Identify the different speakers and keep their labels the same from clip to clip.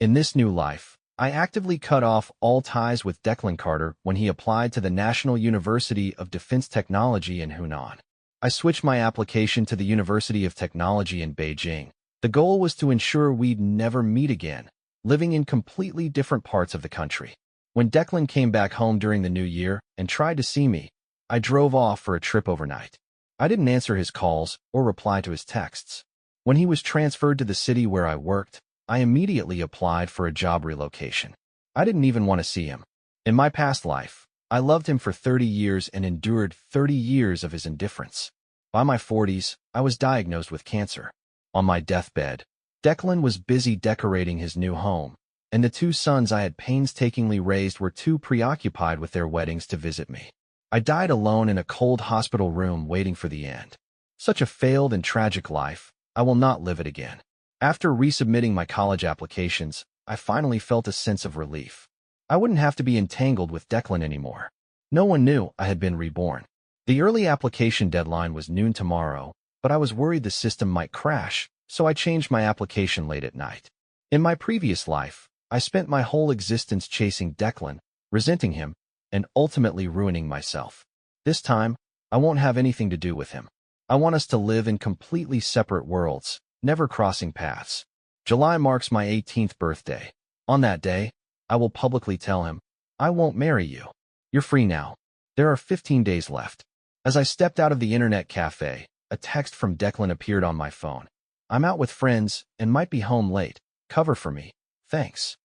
Speaker 1: In this new life, I actively cut off all ties with Declan Carter when he applied to the National University of Defense Technology in Hunan. I switched my application to the University of Technology in Beijing. The goal was to ensure we'd never meet again, living in completely different parts of the country. When Declan came back home during the new year and tried to see me, I drove off for a trip overnight. I didn't answer his calls or reply to his texts. When he was transferred to the city where I worked, I immediately applied for a job relocation. I didn't even want to see him. In my past life, I loved him for 30 years and endured 30 years of his indifference. By my 40s, I was diagnosed with cancer. On my deathbed, Declan was busy decorating his new home, and the two sons I had painstakingly raised were too preoccupied with their weddings to visit me. I died alone in a cold hospital room waiting for the end. Such a failed and tragic life, I will not live it again. After resubmitting my college applications, I finally felt a sense of relief. I wouldn't have to be entangled with Declan anymore. No one knew I had been reborn. The early application deadline was noon tomorrow, but I was worried the system might crash, so I changed my application late at night. In my previous life, I spent my whole existence chasing Declan, resenting him, and ultimately ruining myself. This time, I won't have anything to do with him. I want us to live in completely separate worlds, never crossing paths. July marks my 18th birthday. On that day, I will publicly tell him, I won't marry you. You're free now. There are 15 days left. As I stepped out of the internet cafe, a text from Declan appeared on my phone. I'm out with friends and might be home late. Cover for me. Thanks.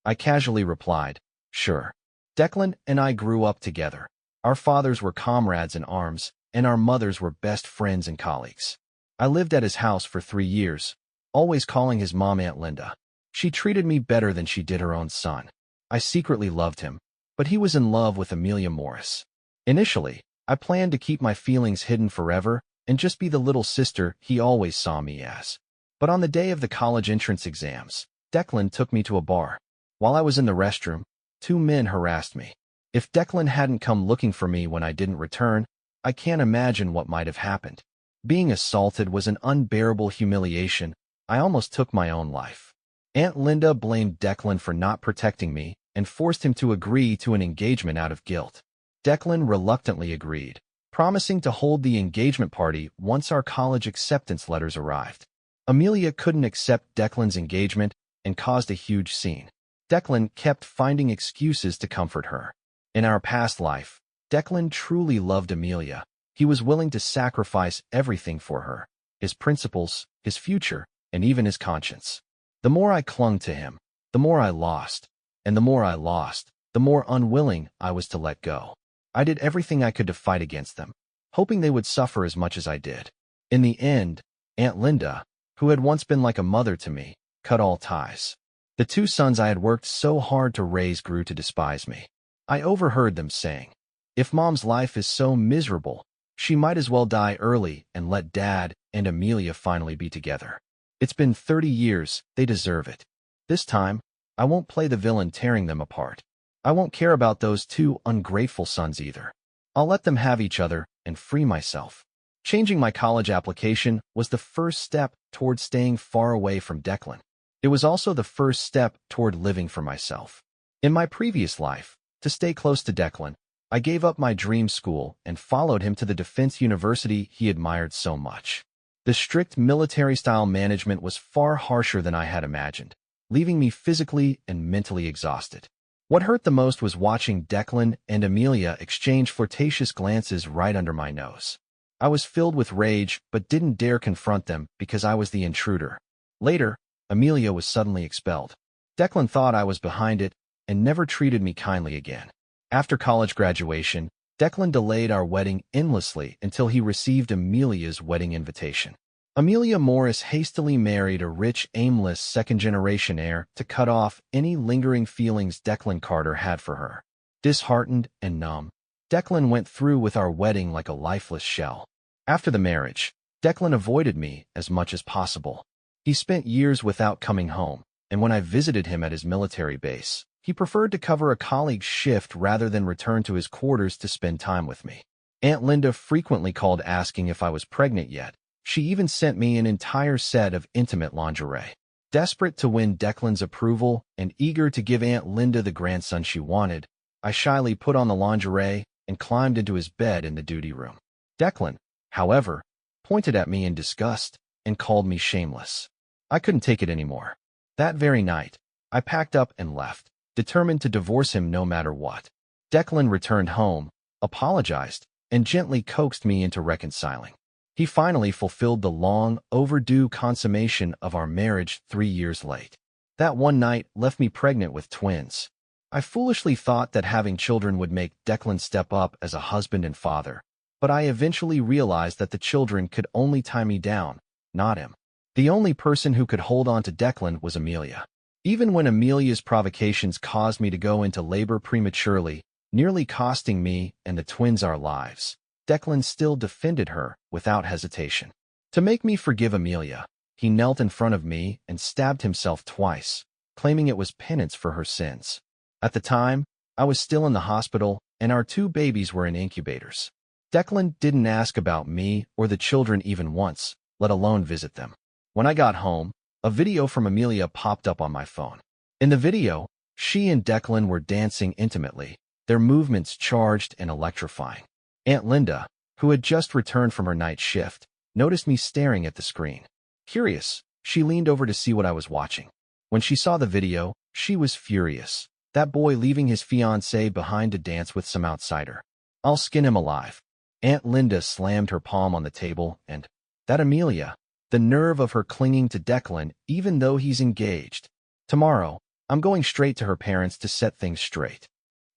Speaker 1: I casually replied, sure. Declan and I grew up together. Our fathers were comrades in arms, and our mothers were best friends and colleagues. I lived at his house for 3 years, always calling his mom Aunt Linda. She treated me better than she did her own son. I secretly loved him, but he was in love with Amelia Morris. Initially, I planned to keep my feelings hidden forever and just be the little sister he always saw me as. But on the day of the college entrance exams, Declan took me to a bar. While I was in the restroom, 2 men harassed me. If Declan hadn't come looking for me when I didn't return, I can't imagine what might have happened. Being assaulted was an unbearable humiliation. I almost took my own life. Aunt Linda blamed Declan for not protecting me and forced him to agree to an engagement out of guilt. Declan reluctantly agreed, promising to hold the engagement party once our college acceptance letters arrived. Amelia couldn't accept Declan's engagement and caused a huge scene. Declan kept finding excuses to comfort her. In our past life, Declan truly loved Amelia. He was willing to sacrifice everything for her, his principles, his future, and even his conscience. The more I clung to him, the more I lost, and the more I lost, the more unwilling I was to let go. I did everything I could to fight against them, hoping they would suffer as much as I did. In the end, Aunt Linda, who had once been like a mother to me, cut all ties. The 2 sons I had worked so hard to raise grew to despise me. I overheard them saying, if Mom's life is so miserable, she might as well die early and let Dad and Amelia finally be together. It's been 30 years, they deserve it. This time, I won't play the villain tearing them apart. I won't care about those 2 ungrateful sons either. I'll let them have each other and free myself. Changing my college application was the first step toward staying far away from Declan. It was also the first step toward living for myself. In my previous life, to stay close to Declan, I gave up my dream school and followed him to the defense university he admired so much. The strict military-style management was far harsher than I had imagined, leaving me physically and mentally exhausted. What hurt the most was watching Declan and Amelia exchange flirtatious glances right under my nose. I was filled with rage but didn't dare confront them because I was the intruder. Later, Amelia was suddenly expelled. Declan thought I was behind it and never treated me kindly again. After college graduation, Declan delayed our wedding endlessly until he received Amelia's wedding invitation. Amelia Morris hastily married a rich, aimless second-generation heir to cut off any lingering feelings Declan Carter had for her. Disheartened and numb, Declan went through with our wedding like a lifeless shell. After the marriage, Declan avoided me as much as possible. He spent years without coming home, and when I visited him at his military base, he preferred to cover a colleague's shift rather than return to his quarters to spend time with me. Aunt Linda frequently called asking if I was pregnant yet. She even sent me an entire set of intimate lingerie. Desperate to win Declan's approval and eager to give Aunt Linda the grandson she wanted, I shyly put on the lingerie and climbed into his bed in the duty room. Declan, however, pointed at me in disgust and called me shameless. I couldn't take it anymore. That very night, I packed up and left, determined to divorce him no matter what. Declan returned home, apologized, and gently coaxed me into reconciling. He finally fulfilled the long, overdue consummation of our marriage 3 years late. That one night left me pregnant with twins. I foolishly thought that having children would make Declan step up as a husband and father, but I eventually realized that the children could only tie me down, not him. The only person who could hold on to Declan was Amelia. Even when Amelia's provocations caused me to go into labor prematurely, nearly costing me and the twins our lives, Declan still defended her without hesitation. To make me forgive Amelia, he knelt in front of me and stabbed himself twice, claiming it was penance for her sins. At the time, I was still in the hospital and our 2 babies were in incubators. Declan didn't ask about me or the children even once, let alone visit them. When I got home, a video from Amelia popped up on my phone. In the video, she and Declan were dancing intimately, their movements charged and electrifying. Aunt Linda, who had just returned from her night shift, noticed me staring at the screen. Curious, she leaned over to see what I was watching. When she saw the video, she was furious. That boy leaving his fiancée behind to dance with some outsider. I'll skin him alive. Aunt Linda slammed her palm on the table and, that Amelia, the nerve of her clinging to Declan even though he's engaged. Tomorrow, I'm going straight to her parents to set things straight.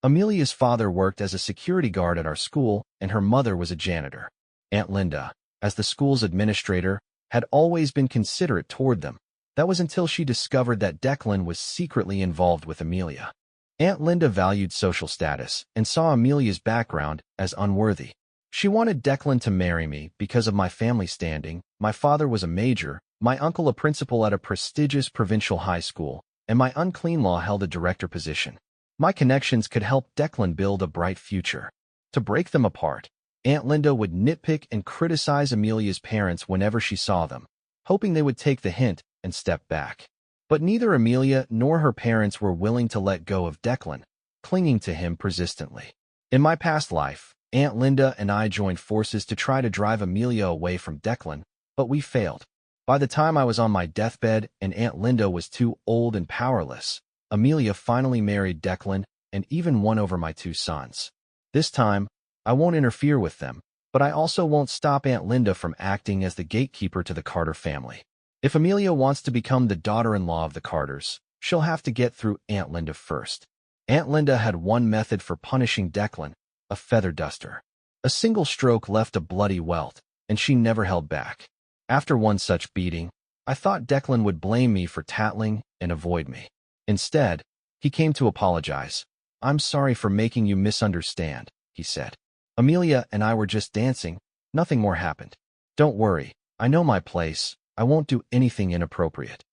Speaker 1: Amelia's father worked as a security guard at our school and her mother was a janitor. Aunt Linda, as the school's administrator, had always been considerate toward them. That was until she discovered that Declan was secretly involved with Amelia. Aunt Linda valued social status and saw Amelia's background as unworthy. She wanted Declan to marry me because of my family standing. My father was a major, my uncle a principal at a prestigious provincial high school, and my unclean-law held a director position. My connections could help Declan build a bright future. To break them apart, Aunt Linda would nitpick and criticize Amelia's parents whenever she saw them, hoping they would take the hint and step back. But neither Amelia nor her parents were willing to let go of Declan, clinging to him persistently. In my past life, Aunt Linda and I joined forces to try to drive Amelia away from Declan, but we failed. By the time I was on my deathbed and Aunt Linda was too old and powerless, Amelia finally married Declan and even won over my 2 sons. This time, I won't interfere with them, but I also won't stop Aunt Linda from acting as the gatekeeper to the Carter family. If Amelia wants to become the daughter-in-law of the Carters, she'll have to get through Aunt Linda first. Aunt Linda had one method for punishing Declan, a feather duster. A single stroke left a bloody welt, and she never held back. After one such beating, I thought Declan would blame me for tattling and avoid me. Instead, he came to apologize. "I'm sorry for making you misunderstand," he said. "Amelia and I were just dancing. Nothing more happened. Don't worry, I know my place. I won't do anything inappropriate."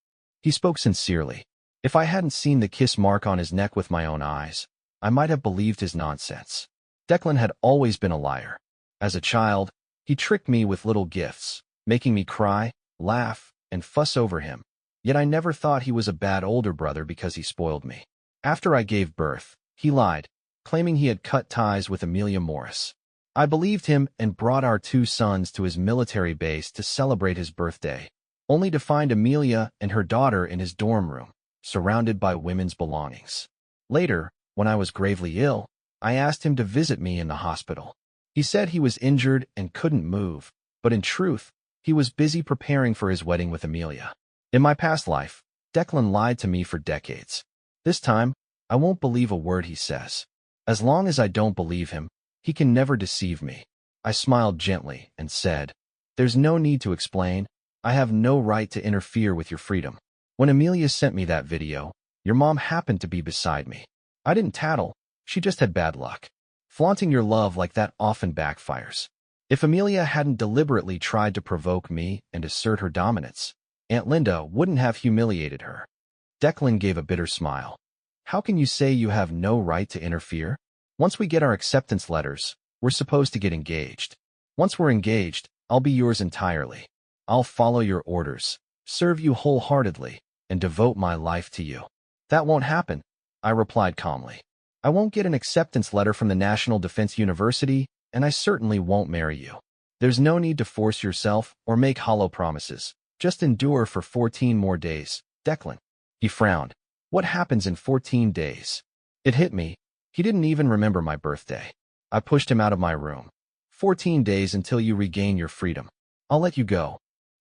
Speaker 1: He spoke sincerely. If I hadn't seen the kiss mark on his neck with my own eyes, I might have believed his nonsense. Declan had always been a liar. As a child, he tricked me with little gifts, making me cry, laugh, and fuss over him. Yet I never thought he was a bad older brother because he spoiled me. After I gave birth, he lied, claiming he had cut ties with Amelia Morris. I believed him and brought our 2 sons to his military base to celebrate his birthday, only to find Amelia and her daughter in his dorm room, surrounded by women's belongings. Later, when I was gravely ill, I asked him to visit me in the hospital. He said he was injured and couldn't move, but in truth, he was busy preparing for his wedding with Amelia. In my past life, Declan lied to me for decades. This time, I won't believe a word he says. As long as I don't believe him, he can never deceive me. I smiled gently and said, "There's no need to explain. I have no right to interfere with your freedom. When Amelia sent me that video, your mom happened to be beside me. I didn't tattle. She just had bad luck. Flaunting your love like that often backfires. If Amelia hadn't deliberately tried to provoke me and assert her dominance, Aunt Linda wouldn't have humiliated her." Declan gave a bitter smile. "How can you say you have no right to interfere? Once we get our acceptance letters, we're supposed to get engaged. Once we're engaged, I'll be yours entirely. I'll follow your orders, serve you wholeheartedly, and devote my life to you. That won't happen, I replied calmly. I won't get an acceptance letter from the National Defense University, and I certainly won't marry you. There's no need to force yourself or make hollow promises. Just endure for 14 more days, Declan. He frowned. What happens in 14 days? It hit me. He didn't even remember my birthday. I pushed him out of my room. 14 days until you regain your freedom. I'll let you go.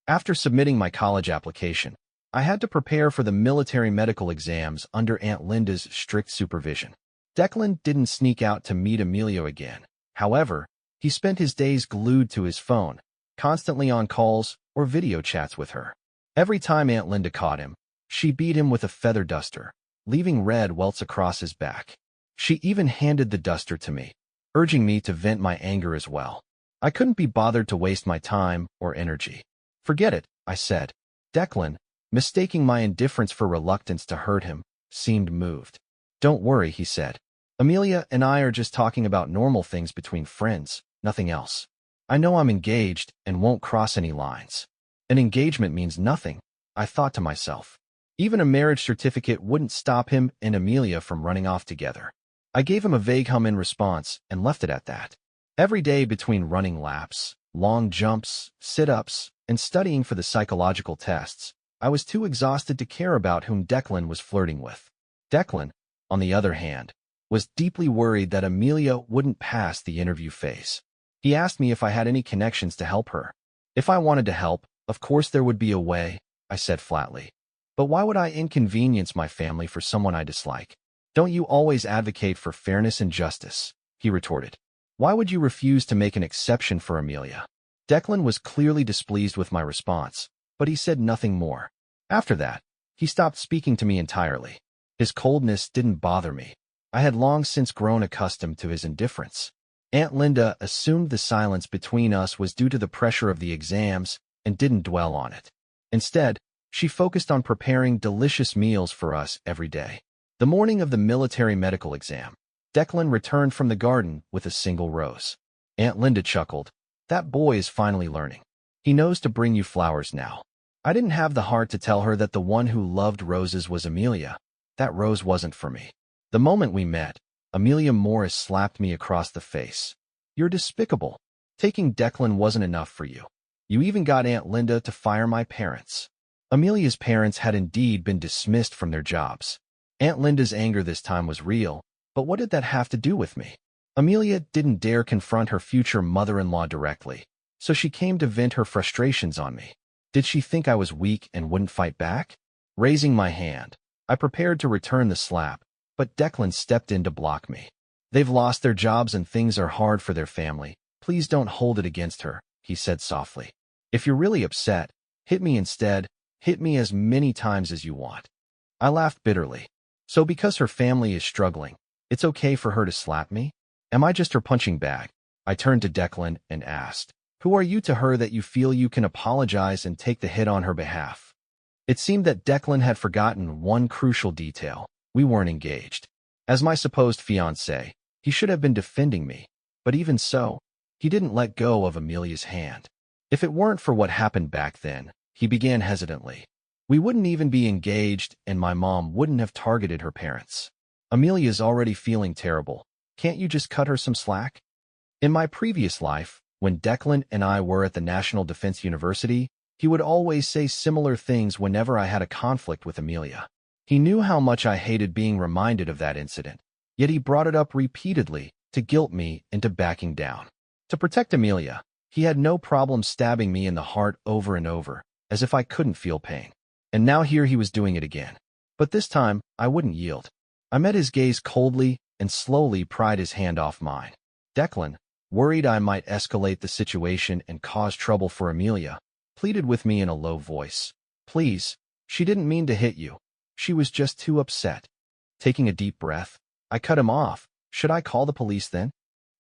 Speaker 1: After submitting my college application, I had to prepare for the military medical exams under Aunt Linda's strict supervision. Declan didn't sneak out to meet Amelia again. However, he spent his days glued to his phone, constantly on calls or video chats with her. Every time Aunt Linda caught him, she beat him with a feather duster, leaving red welts across his back. She even handed the duster to me, urging me to vent my anger as well. I couldn't be bothered to waste my time or energy. Forget it, I said. Declan, mistaking my indifference for reluctance to hurt him, seemed moved. Don't worry, he said. Amelia and I are just talking about normal things between friends, nothing else. I know I'm engaged and won't cross any lines. An engagement means nothing, I thought to myself. Even a marriage certificate wouldn't stop him and Amelia from running off together. I gave him a vague hum in response and left it at that. Every day between running laps, long jumps, sit-ups, and studying for the psychological tests, I was too exhausted to care about whom Declan was flirting with. Declan, on the other hand, was deeply worried that Amelia wouldn't pass the interview phase. He asked me if I had any connections to help her. If I wanted to help, of course there would be a way, I said flatly. But why would I inconvenience my family for someone I dislike? Don't you always advocate for fairness and justice? He retorted. Why would you refuse to make an exception for Amelia? Declan was clearly displeased with my response, but he said nothing more. After that, he stopped speaking to me entirely. His coldness didn't bother me. I had long since grown accustomed to his indifference. Aunt Linda assumed the silence between us was due to the pressure of the exams and didn't dwell on it. Instead, she focused on preparing delicious meals for us every day. The morning of the military medical exam, Declan returned from the garden with a single rose. Aunt Linda chuckled. That boy is finally learning. He knows to bring you flowers now. I didn't have the heart to tell her that the one who loved roses was Amelia. That rose wasn't for me. The moment we met, Amelia Morris slapped me across the face. You're despicable. Taking Declan wasn't enough for you. You even got Aunt Linda to fire my parents. Amelia's parents had indeed been dismissed from their jobs. Aunt Linda's anger this time was real, but what did that have to do with me? Amelia didn't dare confront her future mother-in-law directly, so she came to vent her frustrations on me. Did she think I was weak and wouldn't fight back? Raising my hand, I prepared to return the slap, but Declan stepped in to block me. They've lost their jobs and things are hard for their family. Please don't hold it against her, he said softly. If you're really upset, hit me instead. Hit me as many times as you want. I laughed bitterly. So because her family is struggling, it's okay for her to slap me? Am I just her punching bag? I turned to Declan and asked, who are you to her that you feel you can apologize and take the hit on her behalf? It seemed that Declan had forgotten one crucial detail. We weren't engaged. As my supposed fiancé, he should have been defending me, but even so, he didn't let go of Amelia's hand. If it weren't for what happened back then, he began hesitantly, we wouldn't even be engaged and my mom wouldn't have targeted her parents. Amelia's already feeling terrible. Can't you just cut her some slack? In my previous life, when Declan and I were at the National Defense University, he would always say similar things whenever I had a conflict with Amelia. He knew how much I hated being reminded of that incident, yet he brought it up repeatedly to guilt me into backing down. To protect Amelia, he had no problem stabbing me in the heart over and over, as if I couldn't feel pain. And now here he was doing it again. But this time, I wouldn't yield. I met his gaze coldly and slowly pried his hand off mine. Declan, worried I might escalate the situation and cause trouble for Amelia, pleaded with me in a low voice. Please, she didn't mean to hit you. She was just too upset. Taking a deep breath, I cut him off. Should I call the police then?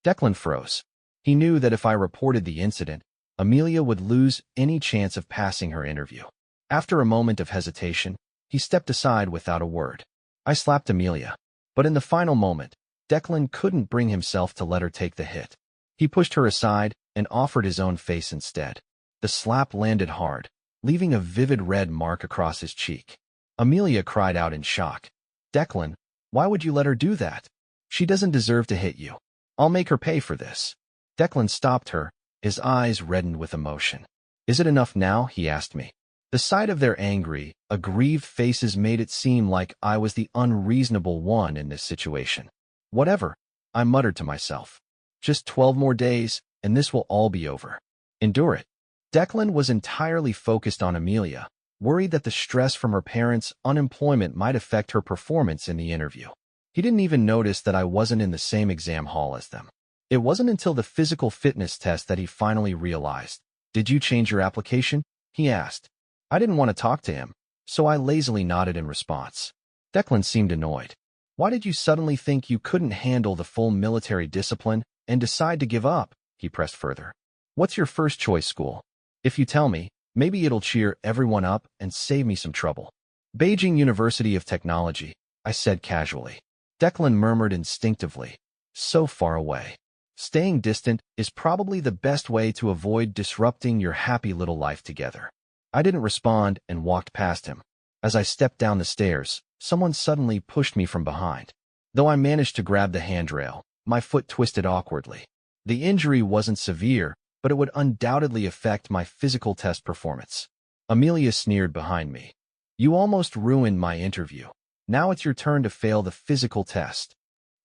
Speaker 1: Declan froze. He knew that if I reported the incident, Amelia would lose any chance of passing her interview. After a moment of hesitation, he stepped aside without a word. I slapped Amelia, but in the final moment, Declan couldn't bring himself to let her take the hit. He pushed her aside and offered his own face instead. The slap landed hard, leaving a vivid red mark across his cheek. Amelia cried out in shock. Declan, why would you let her do that? She doesn't deserve to hit you. I'll make her pay for this. Declan stopped her, his eyes reddened with emotion. Is it enough now? He asked me. The sight of their angry, aggrieved faces made it seem like I was the unreasonable one in this situation. Whatever, I muttered to myself. Just 12 more days, and this will all be over. Endure it. Declan was entirely focused on Amelia, worried that the stress from her parents' unemployment might affect her performance in the interview. He didn't even notice that I wasn't in the same exam hall as them. It wasn't until the physical fitness test that he finally realized. Did you change your application? He asked. I didn't want to talk to him, so I lazily nodded in response. Declan seemed annoyed. Why did you suddenly think you couldn't handle the full military discipline and decide to give up? He pressed further. What's your first choice school? If you tell me, maybe it'll cheer everyone up and save me some trouble. Beijing University of Technology, I said casually. Declan murmured instinctively. So far away. Staying distant is probably the best way to avoid disrupting your happy little life together. I didn't respond and walked past him. As I stepped down the stairs, someone suddenly pushed me from behind. Though I managed to grab the handrail, my foot twisted awkwardly. The injury wasn't severe, but it would undoubtedly affect my physical test performance. Amelia sneered behind me. You almost ruined my interview. Now it's your turn to fail the physical test.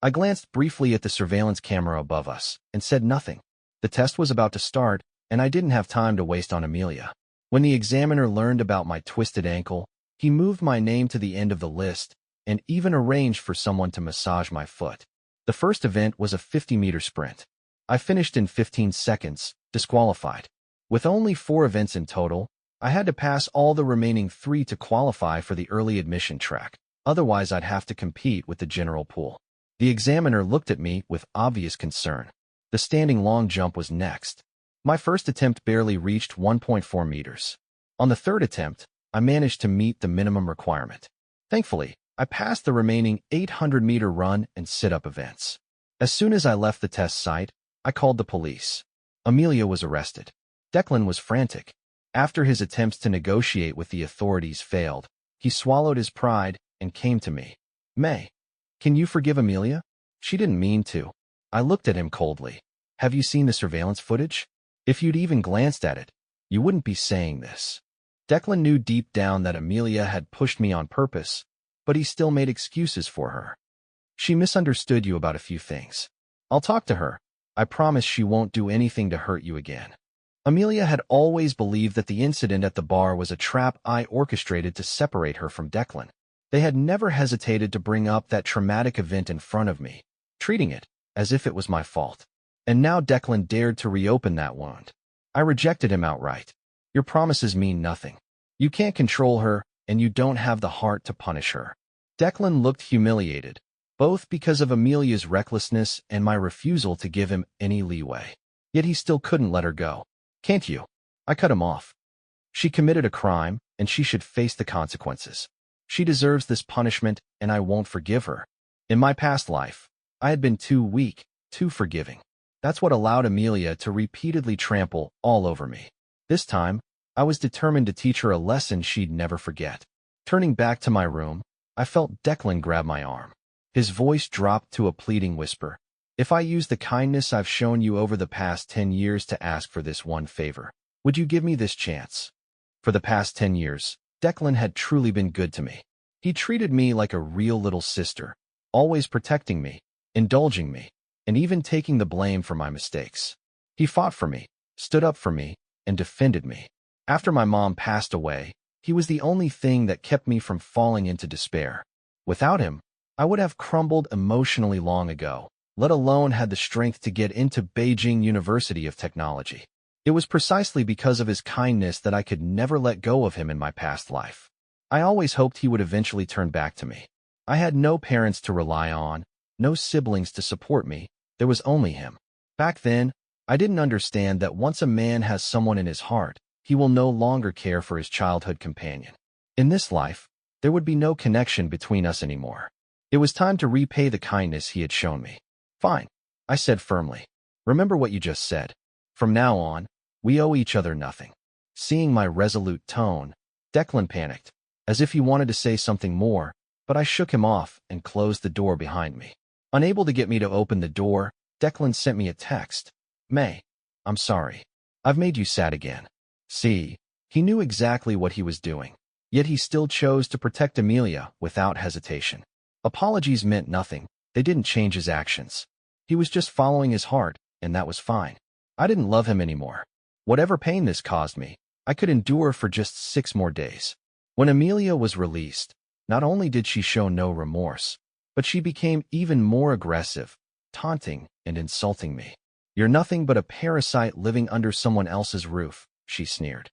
Speaker 1: I glanced briefly at the surveillance camera above us and said nothing. The test was about to start, and I didn't have time to waste on Amelia. When the examiner learned about my twisted ankle, he moved my name to the end of the list and even arranged for someone to massage my foot. The first event was a 50-meter sprint. I finished in 15 seconds, disqualified. With only 4 events in total, I had to pass all the remaining 3 to qualify for the early admission track. Otherwise, I'd have to compete with the general pool. The examiner looked at me with obvious concern. The standing long jump was next. My first attempt barely reached 1.4 meters. On the third attempt, I managed to meet the minimum requirement. Thankfully, I passed the remaining 800-meter run and sit-up events. As soon as I left the test site, I called the police. Amelia was arrested. Declan was frantic. After his attempts to negotiate with the authorities failed, he swallowed his pride and came to me. May, can you forgive Amelia? She didn't mean to. I looked at him coldly. Have you seen the surveillance footage? If you'd even glanced at it, you wouldn't be saying this. Declan knew deep down that Amelia had pushed me on purpose, but he still made excuses for her. She misunderstood you about a few things. I'll talk to her. I promise she won't do anything to hurt you again. Amelia had always believed that the incident at the bar was a trap I orchestrated to separate her from Declan. They had never hesitated to bring up that traumatic event in front of me, treating it as if it was my fault. And now Declan dared to reopen that wound. I rejected him outright. Your promises mean nothing. You can't control her, and you don't have the heart to punish her. Declan looked humiliated, both because of Amelia's recklessness and my refusal to give him any leeway. Yet he still couldn't let her go. Can't you? I cut him off. She committed a crime, and she should face the consequences. She deserves this punishment, and I won't forgive her. In my past life, I had been too weak, too forgiving. That's what allowed Amelia to repeatedly trample all over me. This time, I was determined to teach her a lesson she'd never forget. Turning back to my room, I felt Declan grab my arm. His voice dropped to a pleading whisper. If I use the kindness I've shown you over the past 10 years to ask for this one favor, would you give me this chance? For the past 10 years, Declan had truly been good to me. He treated me like a real little sister, always protecting me, indulging me, and even taking the blame for my mistakes. He fought for me, stood up for me, and defended me. After my mom passed away, he was the only thing that kept me from falling into despair. Without him, I would have crumbled emotionally long ago, let alone had the strength to get into Beijing University of Technology. It was precisely because of his kindness that I could never let go of him in my past life. I always hoped he would eventually turn back to me. I had no parents to rely on, no siblings to support me. There was only him. Back then, I didn't understand that once a man has someone in his heart, he will no longer care for his childhood companion. In this life, there would be no connection between us anymore. It was time to repay the kindness he had shown me. Fine, I said firmly. Remember what you just said. From now on, we owe each other nothing. Seeing my resolute tone, Declan panicked. as if he wanted to say something more, but I shook him off and closed the door behind me. Unable to get me to open the door, Declan sent me a text. May, I'm sorry. I've made you sad again. See, he knew exactly what he was doing, yet he still chose to protect Amelia without hesitation. Apologies meant nothing. They didn't change his actions. He was just following his heart, and that was fine. I didn't love him anymore. Whatever pain this caused me, I could endure for just 6 more days. When Amelia was released, not only did she show no remorse, but she became even more aggressive, taunting and insulting me. You're nothing but a parasite living under someone else's roof, she sneered.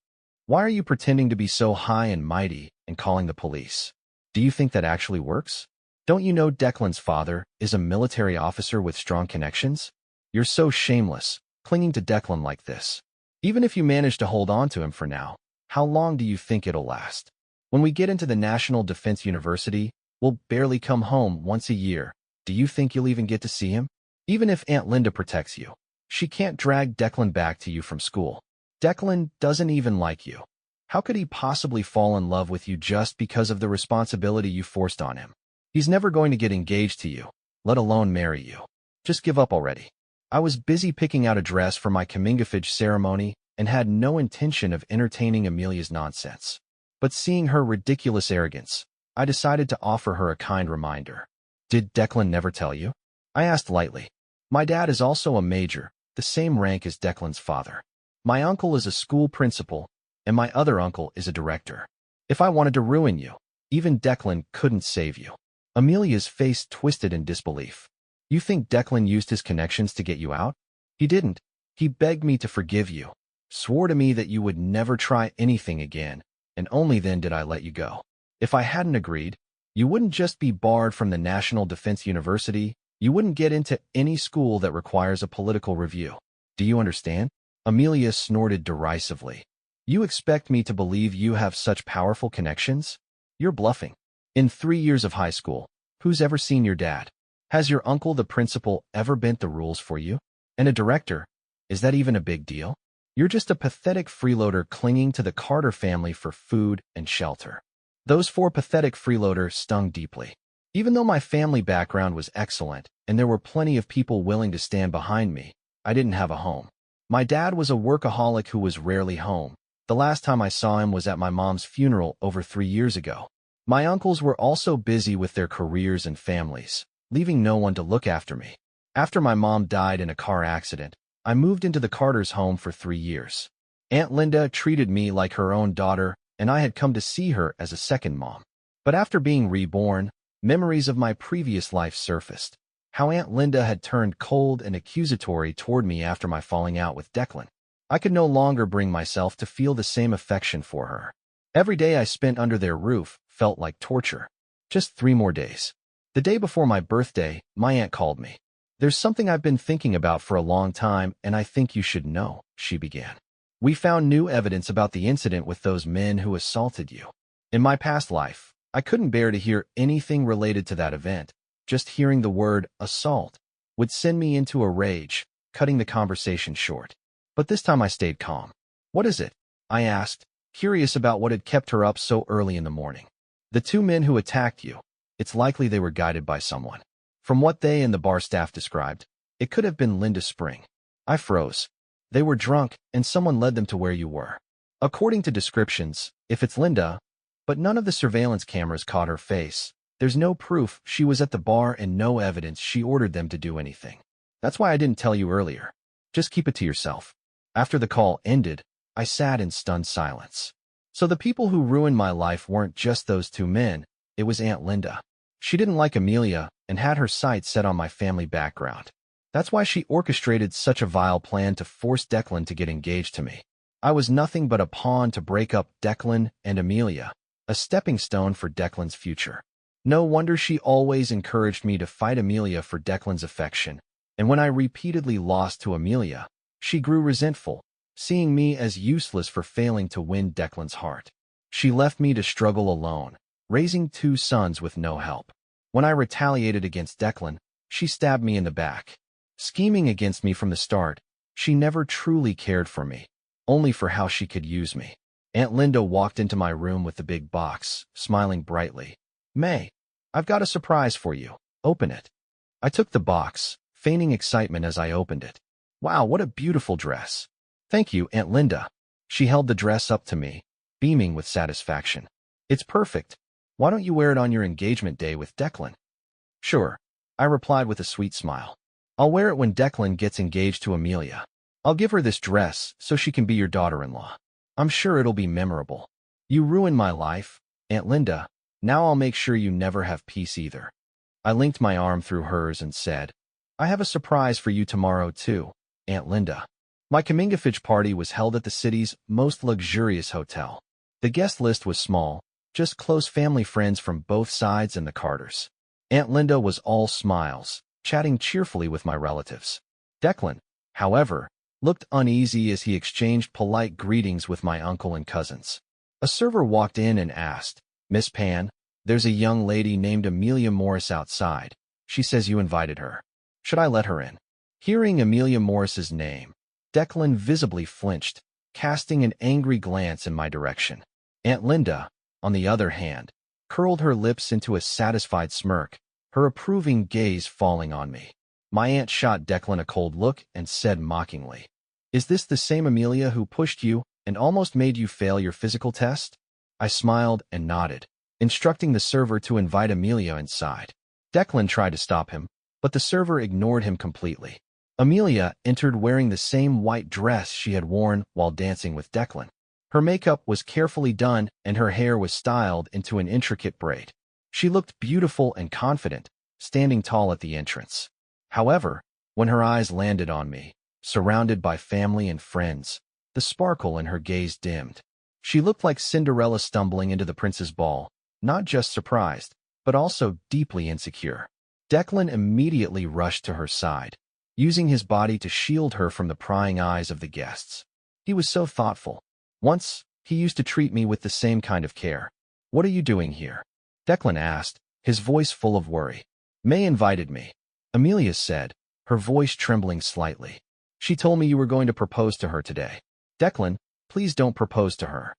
Speaker 1: Why are you pretending to be so high and mighty and calling the police? Do you think that actually works? Don't you know Declan's father is a military officer with strong connections? You're so shameless, clinging to Declan like this. Even if you manage to hold on to him for now, how long do you think it'll last? When we get into the National Defense University, we'll barely come home once a year. Do you think you'll even get to see him? Even if Aunt Linda protects you, she can't drag Declan back to you from school. Declan doesn't even like you. How could he possibly fall in love with you just because of the responsibility you forced on him? He's never going to get engaged to you, let alone marry you. Just give up already. I was busy picking out a dress for my comingafage ceremony and had no intention of entertaining Amelia's nonsense. But seeing her ridiculous arrogance, I decided to offer her a kind reminder. Did Declan never tell you? I asked lightly. My dad is also a major, the same rank as Declan's father. My uncle is a school principal, and my other uncle is a director. If I wanted to ruin you, even Declan couldn't save you. Amelia's face twisted in disbelief. You think Declan used his connections to get you out? He didn't. He begged me to forgive you, swore to me that you would never try anything again, and only then did I let you go. If I hadn't agreed, you wouldn't just be barred from the National Defense University, you wouldn't get into any school that requires a political review. Do you understand? Amelia snorted derisively. You expect me to believe you have such powerful connections? You're bluffing. In 3 years of high school, who's ever seen your dad? Has your uncle the principal ever bent the rules for you? And a director? Is that even a big deal? You're just a pathetic freeloader clinging to the Carter family for food and shelter. Those 4 pathetic freeloaders stung deeply. Even though my family background was excellent and there were plenty of people willing to stand behind me, I didn't have a home. My dad was a workaholic who was rarely home. The last time I saw him was at my mom's funeral over 3 years ago. My uncles were also busy with their careers and families, leaving no one to look after me. After my mom died in a car accident, I moved into the Carter's home for 3 years. Aunt Linda treated me like her own daughter, and I had come to see her as a second mom. But after being reborn, memories of my previous life surfaced. How Aunt Linda had turned cold and accusatory toward me after my falling out with Declan. I could no longer bring myself to feel the same affection for her. Every day I spent under their roof felt like torture. Just 3 more days. The day before my birthday, my aunt called me. There's something I've been thinking about for a long time, and I think you should know, she began. We found new evidence about the incident with those men who assaulted you. In my past life, I couldn't bear to hear anything related to that event. Just hearing the word assault would send me into a rage, cutting the conversation short. But this time I stayed calm. What is it? I asked, curious about what had kept her up so early in the morning. The 2 men who attacked you. It's likely they were guided by someone. From what they and the bar staff described, it could have been Linda Spring. I froze. They were drunk, and someone led them to where you were. According to descriptions, if it's Linda, but none of the surveillance cameras caught her face, there's no proof she was at the bar and no evidence she ordered them to do anything. That's why I didn't tell you earlier. Just keep it to yourself. After the call ended, I sat in stunned silence. So the people who ruined my life weren't just those 2 men, it was Aunt Linda. She didn't like Amelia and had her sights set on my family background. That's why she orchestrated such a vile plan to force Declan to get engaged to me. I was nothing but a pawn to break up Declan and Amelia, a stepping stone for Declan's future. No wonder she always encouraged me to fight Amelia for Declan's affection, and when I repeatedly lost to Amelia, she grew resentful, seeing me as useless for failing to win Declan's heart. She left me to struggle alone, raising 2 sons with no help. When I retaliated against Declan, she stabbed me in the back. Scheming against me from the start, she never truly cared for me, only for how she could use me. Aunt Linda walked into my room with the big box, smiling brightly. "May, I've got a surprise for you. Open it." I took the box, feigning excitement as I opened it. "Wow, what a beautiful dress." "Thank you, Aunt Linda." She held the dress up to me, beaming with satisfaction. "It's perfect. Why don't you wear it on your engagement day with Declan?" "Sure," I replied with a sweet smile. "I'll wear it when Declan gets engaged to Amelia. I'll give her this dress so she can be your daughter-in-law. I'm sure it'll be memorable." "You ruined my life, Aunt Linda. Now I'll make sure you never have peace either." I linked my arm through hers and said, "I have a surprise for you tomorrow too, Aunt Linda." My coming-of-age party was held at the city's most luxurious hotel. The guest list was small, just close family friends from both sides and the Carters. Aunt Linda was all smiles, chatting cheerfully with my relatives. Declan, however, looked uneasy as he exchanged polite greetings with my uncle and cousins. A server walked in and asked, "Miss Pan, there's a young lady named Amelia Morris outside. She says you invited her. Should I let her in?" Hearing Amelia Morris's name, Declan visibly flinched, casting an angry glance in my direction. Aunt Linda, on the other hand, curled her lips into a satisfied smirk, her approving gaze falling on me. My aunt shot Declan a cold look and said mockingly, "Is this the same Amelia who pushed you and almost made you fail your physical test?" I smiled and nodded, instructing the server to invite Amelia inside. Declan tried to stop him, but the server ignored him completely. Amelia entered wearing the same white dress she had worn while dancing with Declan. Her makeup was carefully done and her hair was styled into an intricate braid. She looked beautiful and confident, standing tall at the entrance. However, when her eyes landed on me, surrounded by family and friends, the sparkle in her gaze dimmed. She looked like Cinderella stumbling into the prince's ball, not just surprised, but also deeply insecure. Declan immediately rushed to her side, using his body to shield her from the prying eyes of the guests. He was so thoughtful. Once, he used to treat me with the same kind of care. "What are you doing here?" Declan asked, his voice full of worry. "May invited me," Amelia said, her voice trembling slightly. "She told me you were going to propose to her today." "Declan, please don't propose to her.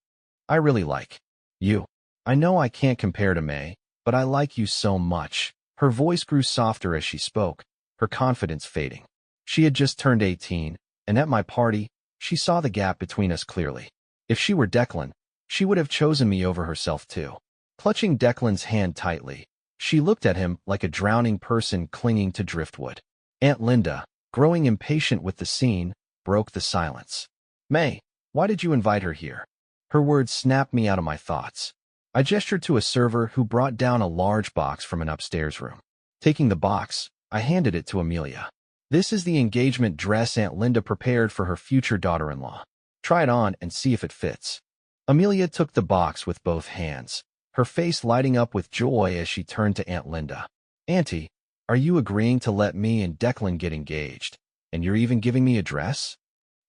Speaker 1: I really like you. I know I can't compare to May, but I like you so much." Her voice grew softer as she spoke, her confidence fading. She had just turned 18, and at my party, she saw the gap between us clearly. If she were Declan, she would have chosen me over herself too. Clutching Declan's hand tightly, she looked at him like a drowning person clinging to driftwood. Aunt Linda, growing impatient with the scene, broke the silence. "May, why did you invite her here?" Her words snapped me out of my thoughts. I gestured to a server who brought down a large box from an upstairs room. Taking the box, I handed it to Amelia. "This is the engagement dress Aunt Linda prepared for her future daughter-in-law. Try it on and see if it fits." Amelia took the box with both hands, her face lighting up with joy as she turned to Aunt Linda. "Auntie, are you agreeing to let me and Declan get engaged? And you're even giving me a dress?"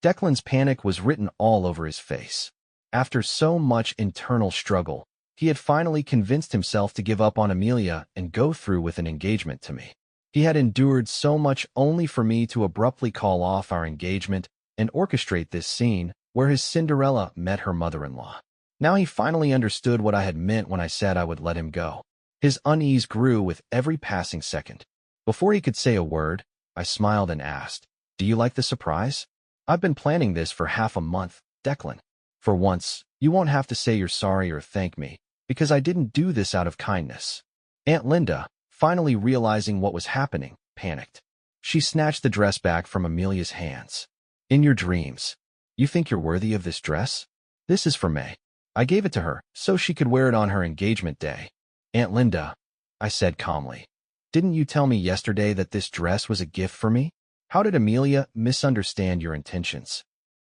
Speaker 1: Declan's panic was written all over his face. After so much internal struggle, he had finally convinced himself to give up on Amelia and go through with an engagement to me. He had endured so much only for me to abruptly call off our engagement and orchestrate this scene where his Cinderella met her mother-in-law. Now he finally understood what I had meant when I said I would let him go. His unease grew with every passing second. Before he could say a word, I smiled and asked, "Do you like the surprise? I've been planning this for half a month, Declan. For once, you won't have to say you're sorry or thank me, because I didn't do this out of kindness." Aunt Linda, finally realizing what was happening, panicked. She snatched the dress back from Amelia's hands. "In your dreams, you think you're worthy of this dress? This is for May. I gave it to her so she could wear it on her engagement day." "Aunt Linda," I said calmly, "didn't you tell me yesterday that this dress was a gift for me? How did Amelia misunderstand your intentions?"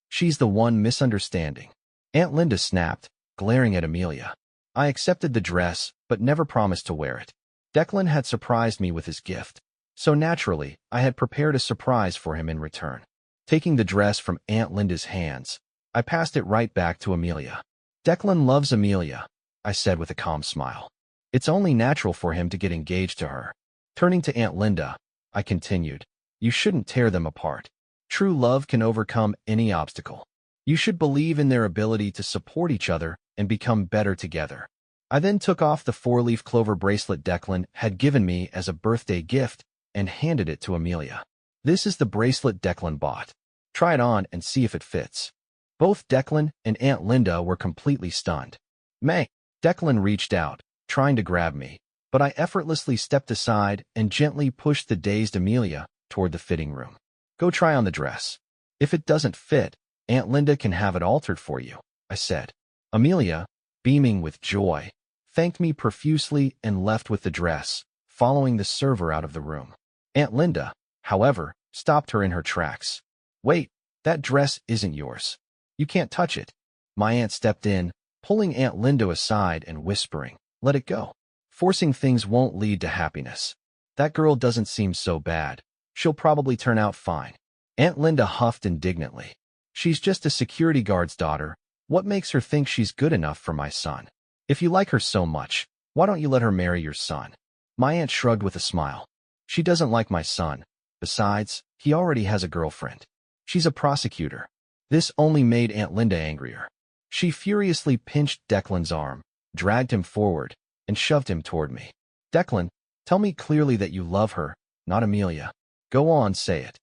Speaker 1: "She's the one misunderstanding," Aunt Linda snapped, glaring at Amelia. "I accepted the dress, but never promised to wear it. Declan had surprised me with his gift, so naturally, I had prepared a surprise for him in return." Taking the dress from Aunt Linda's hands, I passed it right back to Amelia. "Declan loves Amelia," I said with a calm smile. "It's only natural for him to get engaged to her." Turning to Aunt Linda, I continued, "You shouldn't tear them apart. True love can overcome any obstacle. You should believe in their ability to support each other and become better together. I then took off the four-leaf clover bracelet Declan had given me as a birthday gift and handed it to Amelia. This is the bracelet Declan bought. Try it on and see if it fits. Both Declan and Aunt Linda were completely stunned. May. Declan reached out, trying to grab me, but I effortlessly stepped aside and gently pushed the dazed Amelia toward the fitting room. Go try on the dress. If it doesn't fit, Aunt Linda can have it altered for you, I said. Amelia, beaming with joy, thanked me profusely and left with the dress, following the server out of the room. Aunt Linda, however, stopped her in her tracks. Wait, that dress isn't yours. You can't touch it. My aunt stepped in, pulling Aunt Linda aside and whispering, let it go. Forcing things won't lead to happiness. That girl doesn't seem so bad. She'll probably turn out fine. Aunt Linda huffed indignantly. She's just a security guard's daughter. What makes her think she's good enough for my son? If you like her so much, why don't you let her marry your son? My aunt shrugged with a smile. She doesn't like my son. Besides, he already has a girlfriend. She's a prosecutor. This only made Aunt Linda angrier. She furiously pinched Declan's arm, dragged him forward, and shoved him toward me. Declan, tell me clearly that you love her, not Amelia. Go on, say it.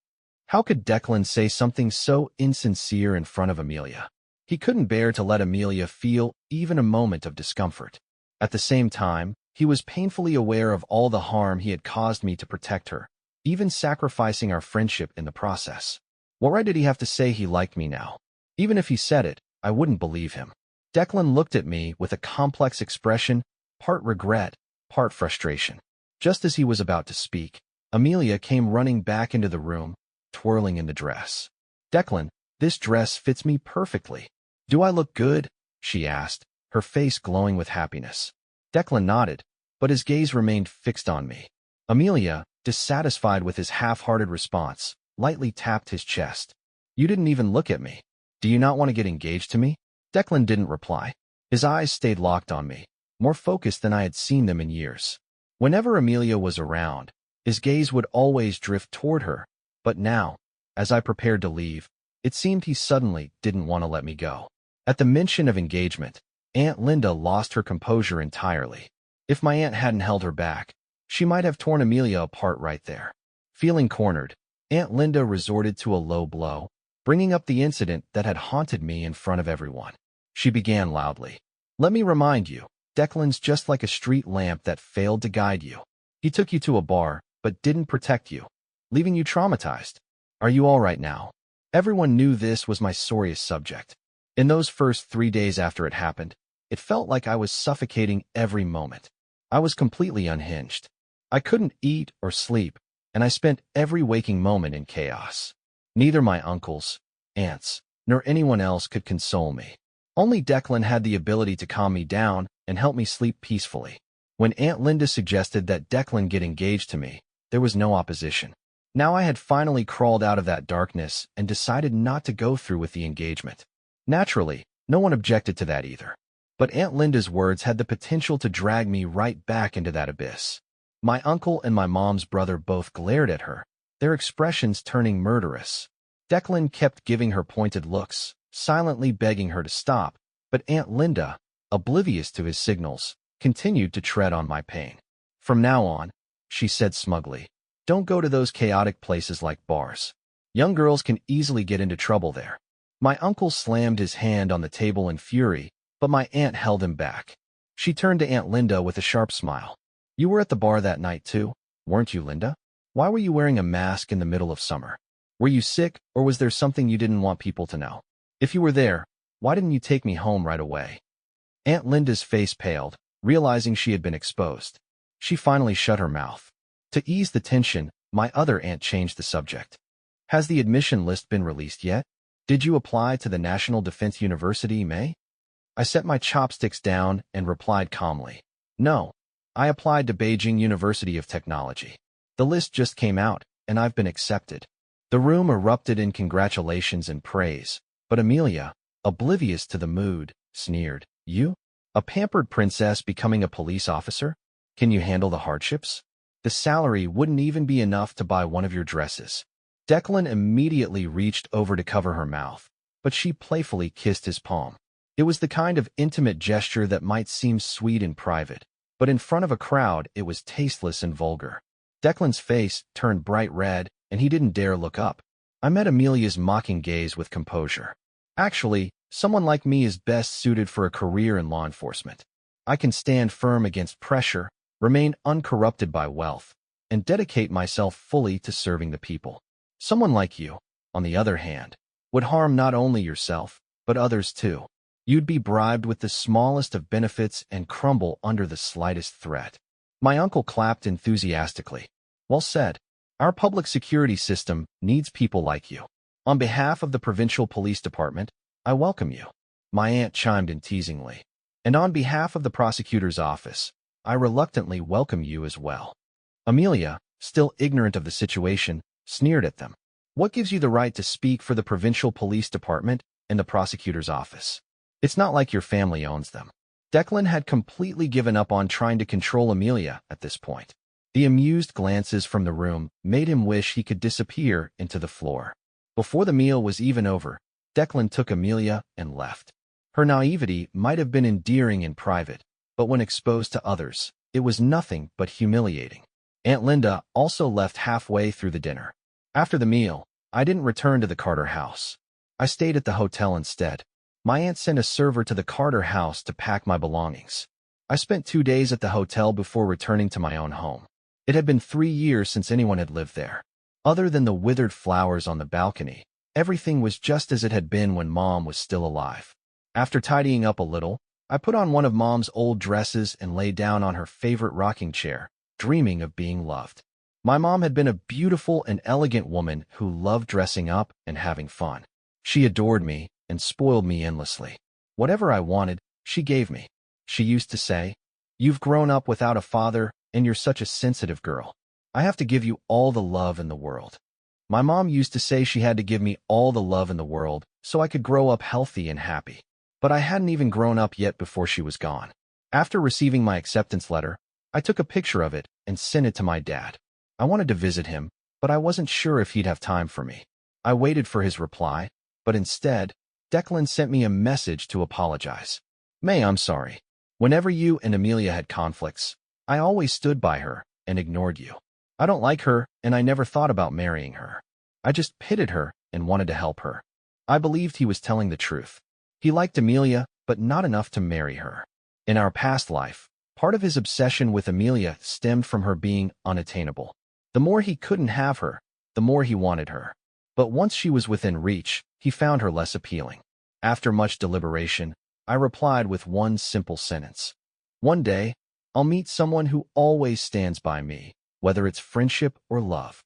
Speaker 1: How could Declan say something so insincere in front of Amelia? He couldn't bear to let Amelia feel even a moment of discomfort. At the same time, he was painfully aware of all the harm he had caused me to protect her, even sacrificing our friendship in the process. What right did he have to say he liked me now? Even if he said it, I wouldn't believe him. Declan looked at me with a complex expression, part regret, part frustration. Just as he was about to speak, Amelia came running back into the room, twirling in the dress. Declan, this dress fits me perfectly. Do I look good? She asked, her face glowing with happiness. Declan nodded, but his gaze remained fixed on me. Amelia, dissatisfied with his half-hearted response, lightly tapped his chest. You didn't even look at me. Do you not want to get engaged to me? Declan didn't reply. His eyes stayed locked on me, more focused than I had seen them in years. Whenever Amelia was around, his gaze would always drift toward her, but now, as I prepared to leave, it seemed he suddenly didn't want to let me go. At the mention of engagement, Aunt Linda lost her composure entirely. If my aunt hadn't held her back, she might have torn Amelia apart right there. Feeling cornered, Aunt Linda resorted to a low blow, bringing up the incident that had haunted me in front of everyone. She began loudly. Let me remind you, Declan's just like a street lamp that failed to guide you. He took you to a bar, but didn't protect you, leaving you traumatized. Are you all right now? Everyone knew this was my sorriest subject. In those first 3 days after it happened, it felt like I was suffocating every moment. I was completely unhinged. I couldn't eat or sleep, and I spent every waking moment in chaos. Neither my uncles, aunts, nor anyone else could console me. Only Declan had the ability to calm me down and help me sleep peacefully. When Aunt Linda suggested that Declan get engaged to me, there was no opposition. Now I had finally crawled out of that darkness and decided not to go through with the engagement. Naturally, no one objected to that either. But Aunt Linda's words had the potential to drag me right back into that abyss. My uncle and my mom's brother both glared at her, their expressions turning murderous. Declan kept giving her pointed looks, silently begging her to stop, but Aunt Linda, oblivious to his signals, continued to tread on my pain. From now on, she said smugly, don't go to those chaotic places like bars. Young girls can easily get into trouble there. My uncle slammed his hand on the table in fury, but my aunt held him back. She turned to Aunt Linda with a sharp smile. You were at the bar that night too, weren't you, Linda? Why were you wearing a mask in the middle of summer? Were you sick, or was there something you didn't want people to know? If you were there, why didn't you take me home right away? Aunt Linda's face paled, realizing she had been exposed. She finally shut her mouth. To ease the tension, my other aunt changed the subject. Has the admission list been released yet? Did you apply to the National Defense University, May? I set my chopsticks down and replied calmly. No, I applied to Beijing University of Technology. The list just came out, and I've been accepted. The room erupted in congratulations and praise, but Amelia, oblivious to the mood, sneered. You? A pampered princess becoming a police officer? Can you handle the hardships? The salary wouldn't even be enough to buy one of your dresses. Declan immediately reached over to cover her mouth, but she playfully kissed his palm. It was the kind of intimate gesture that might seem sweet in private, but in front of a crowd it was tasteless and vulgar. Declan's face turned bright red, and he didn't dare look up. I met Amelia's mocking gaze with composure. Actually, someone like me is best suited for a career in law enforcement. I can stand firm against pressure, remain uncorrupted by wealth, and dedicate myself fully to serving the people. Someone like you, on the other hand, would harm not only yourself, but others too. You'd be bribed with the smallest of benefits and crumble under the slightest threat. My uncle clapped enthusiastically. Well said. Our public security system needs people like you. On behalf of the provincial police department, I welcome you. My aunt chimed in teasingly. And on behalf of the prosecutor's office, I reluctantly welcome you as well. Amelia, still ignorant of the situation, sneered at them. What gives you the right to speak for the provincial police department and the prosecutor's office? It's not like your family owns them. Declan had completely given up on trying to control Amelia at this point. The amused glances from the room made him wish he could disappear into the floor. Before the meal was even over, Declan took Amelia and left. Her naivety might have been endearing in private, but when exposed to others, it was nothing but humiliating. Aunt Linda also left halfway through the dinner. After the meal, I didn't return to the Carter house. I stayed at the hotel instead. My aunt sent a server to the Carter house to pack my belongings. I spent 2 days at the hotel before returning to my own home. It had been 3 years since anyone had lived there. Other than the withered flowers on the balcony, everything was just as it had been when Mom was still alive. After tidying up a little, I put on one of Mom's old dresses and lay down on her favorite rocking chair, dreaming of being loved. My mom had been a beautiful and elegant woman who loved dressing up and having fun. She adored me and spoiled me endlessly. Whatever I wanted, she gave me. She used to say, "You've grown up without a father, and you're such a sensitive girl. I have to give you all the love in the world." My mom used to say she had to give me all the love in the world so I could grow up healthy and happy. But I hadn't even grown up yet before she was gone. After receiving my acceptance letter, I took a picture of it and sent it to my dad. I wanted to visit him, but I wasn't sure if he'd have time for me. I waited for his reply, but instead, Declan sent me a message to apologize. "May, I'm sorry. Whenever you and Amelia had conflicts, I always stood by her and ignored you. I don't like her, and I never thought about marrying her. I just pitied her and wanted to help her." I believed he was telling the truth. He liked Amelia, but not enough to marry her. In our past life, part of his obsession with Amelia stemmed from her being unattainable. The more he couldn't have her, the more he wanted her. But once she was within reach, he found her less appealing. After much deliberation, I replied with one simple sentence. "One day, I'll meet someone who always stands by me, whether it's friendship or love."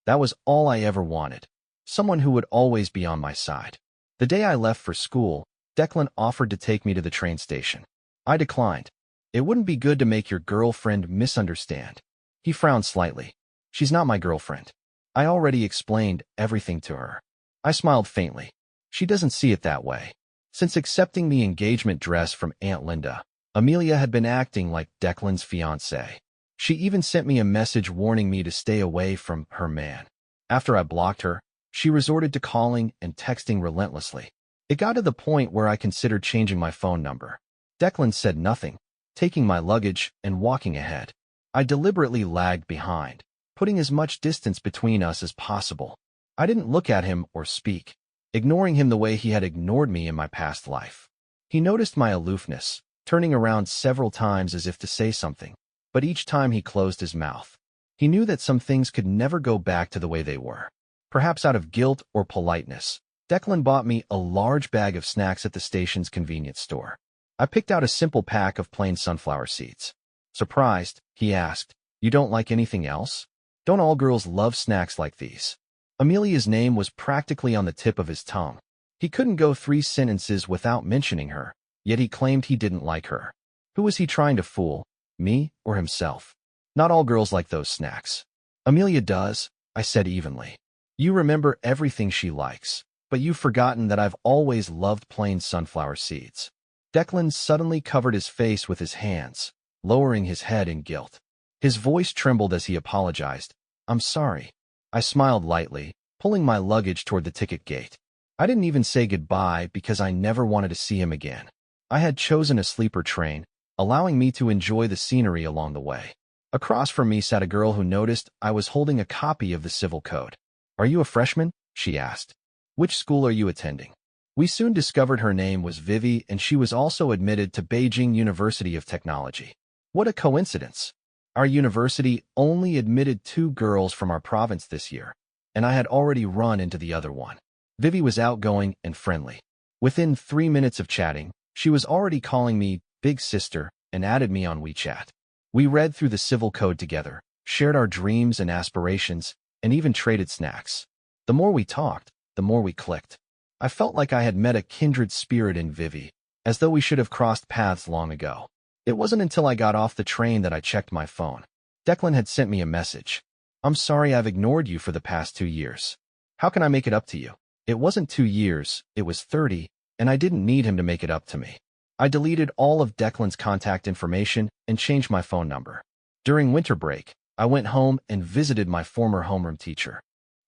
Speaker 1: That was all I ever wanted. Someone who would always be on my side. The day I left for school, Declan offered to take me to the train station. I declined. "It wouldn't be good to make your girlfriend misunderstand." He frowned slightly. "She's not my girlfriend. I already explained everything to her." I smiled faintly. "She doesn't see it that way." Since accepting the engagement dress from Aunt Linda, Amelia had been acting like Declan's fiancée. She even sent me a message warning me to stay away from her man. After I blocked her, she resorted to calling and texting relentlessly. It got to the point where I considered changing my phone number. Declan said nothing, taking my luggage and walking ahead. I deliberately lagged behind, putting as much distance between us as possible. I didn't look at him or speak, ignoring him the way he had ignored me in my past life. He noticed my aloofness, turning around several times as if to say something, but each time he closed his mouth. He knew that some things could never go back to the way they were. Perhaps out of guilt or politeness, Declan bought me a large bag of snacks at the station's convenience store. I picked out a simple pack of plain sunflower seeds. Surprised, he asked, "You don't like anything else? Don't all girls love snacks like these?" Amelia's name was practically on the tip of his tongue. He couldn't go 3 sentences without mentioning her, yet he claimed he didn't like her. Who was he trying to fool, me or himself? "Not all girls like those snacks." "Amelia does," I said evenly. "You remember everything she likes, but you've forgotten that I've always loved plain sunflower seeds." Declan suddenly covered his face with his hands, lowering his head in guilt. His voice trembled as he apologized. "I'm sorry." I smiled lightly, pulling my luggage toward the ticket gate. I didn't even say goodbye because I never wanted to see him again. I had chosen a sleeper train, allowing me to enjoy the scenery along the way. Across from me sat a girl who noticed I was holding a copy of the Civil Code. "Are you a freshman?" she asked. "Which school are you attending?" We soon discovered her name was Vivi, and she was also admitted to Beijing University of Technology. What a coincidence! Our university only admitted 2 girls from our province this year, and I had already run into the other one. Vivi was outgoing and friendly. Within 3 minutes of chatting, she was already calling me Big Sister and added me on WeChat. We read through the Civil Code together, shared our dreams and aspirations, and even traded snacks. The more we talked, the more we clicked. I felt like I had met a kindred spirit in Vivi, as though we should have crossed paths long ago. It wasn't until I got off the train that I checked my phone. Declan had sent me a message. "I'm sorry I've ignored you for the past 2 years. How can I make it up to you?" It wasn't 2 years, it was 30, and I didn't need him to make it up to me. I deleted all of Declan's contact information and changed my phone number. During winter break, I went home and visited my former homeroom teacher.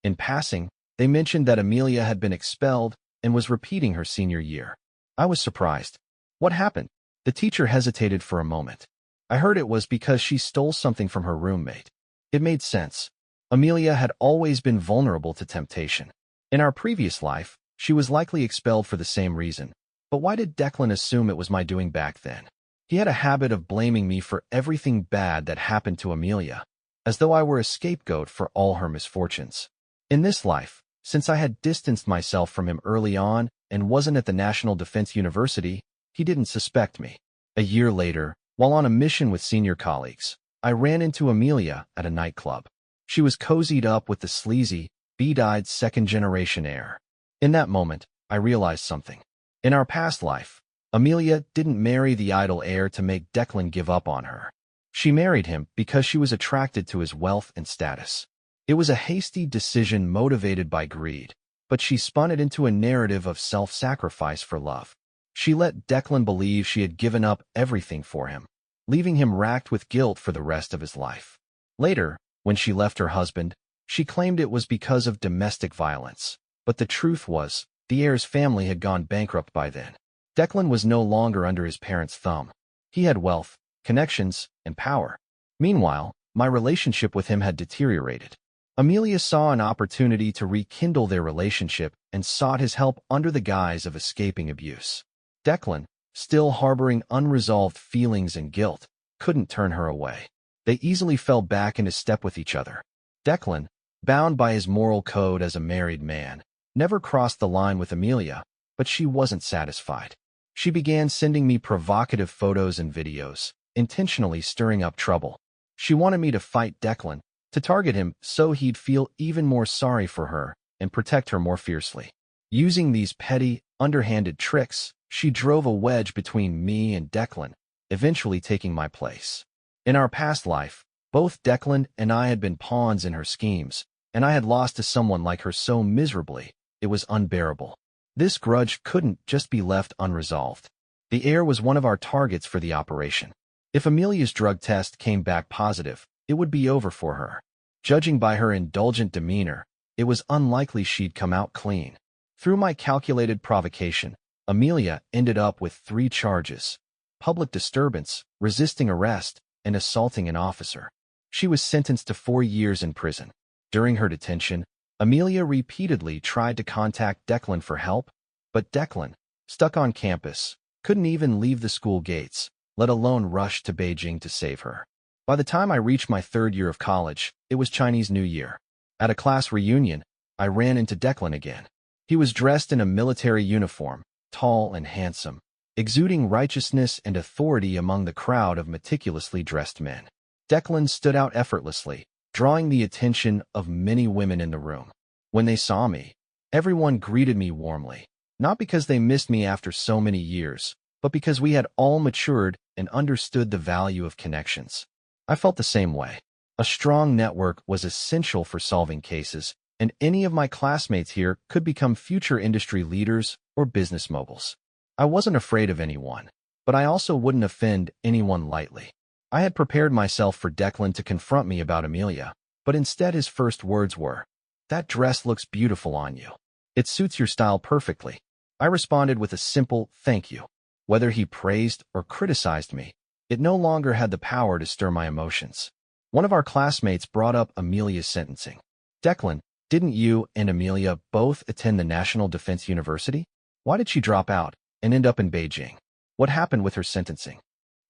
Speaker 1: In passing, they mentioned that Amelia had been expelled and was repeating her senior year. I was surprised. "What happened?" The teacher hesitated for a moment. "I heard it was because she stole something from her roommate." It made sense. Amelia had always been vulnerable to temptation. In our previous life, she was likely expelled for the same reason. But why did Declan assume it was my doing back then? He had a habit of blaming me for everything bad that happened to Amelia, as though I were a scapegoat for all her misfortunes. In this life, since I had distanced myself from him early on and wasn't at the National Defense University, he didn't suspect me. A year later, while on a mission with senior colleagues, I ran into Amelia at a nightclub. She was cozied up with the sleazy, bead-eyed second-generation air. In that moment, I realized something. In our past life, Amelia didn't marry the idle heir to make Declan give up on her. She married him because she was attracted to his wealth and status. It was a hasty decision motivated by greed, but she spun it into a narrative of self-sacrifice for love. She let Declan believe she had given up everything for him, leaving him racked with guilt for the rest of his life. Later, when she left her husband, she claimed it was because of domestic violence, but the truth was, the heir's family had gone bankrupt by then. Declan was no longer under his parents' thumb. He had wealth, connections, and power. Meanwhile, my relationship with him had deteriorated. Amelia saw an opportunity to rekindle their relationship and sought his help under the guise of escaping abuse. Declan, still harboring unresolved feelings and guilt, couldn't turn her away. They easily fell back into step with each other. Declan, bound by his moral code as a married man, never crossed the line with Amelia, but she wasn't satisfied. She began sending me provocative photos and videos, intentionally stirring up trouble. She wanted me to fight Declan, to target him so he'd feel even more sorry for her and protect her more fiercely. Using these petty, underhanded tricks, she drove a wedge between me and Declan, eventually taking my place. In our past life, both Declan and I had been pawns in her schemes, and I had lost to someone like her so miserably, it was unbearable. This grudge couldn't just be left unresolved. The heir was one of our targets for the operation. If Amelia's drug test came back positive, it would be over for her. Judging by her indulgent demeanor, it was unlikely she'd come out clean. Through my calculated provocation, Amelia ended up with 3 charges: public disturbance, resisting arrest, and assaulting an officer. She was sentenced to 4 years in prison. During her detention, Amelia repeatedly tried to contact Declan for help, but Declan, stuck on campus, couldn't even leave the school gates, let alone rush to Beijing to save her. By the time I reached my 3rd year of college, it was Chinese New Year. At a class reunion, I ran into Declan again. He was dressed in a military uniform, tall and handsome, exuding righteousness and authority among the crowd of meticulously dressed men. Declan stood out effortlessly, drawing the attention of many women in the room. When they saw me, everyone greeted me warmly, not because they missed me after so many years, but because we had all matured and understood the value of connections. I felt the same way. A strong network was essential for solving cases, and any of my classmates here could become future industry leaders or business moguls. I wasn't afraid of anyone, but I also wouldn't offend anyone lightly. I had prepared myself for Declan to confront me about Amelia, but instead his first words were, "That dress looks beautiful on you." It suits your style perfectly. I responded with a simple thank you. Whether he praised or criticized me, it no longer had the power to stir my emotions. One of our classmates brought up Amelia's sentencing. Declan, didn't you and Amelia both attend the National Defense University? Why did she drop out and end up in Beijing? What happened with her sentencing?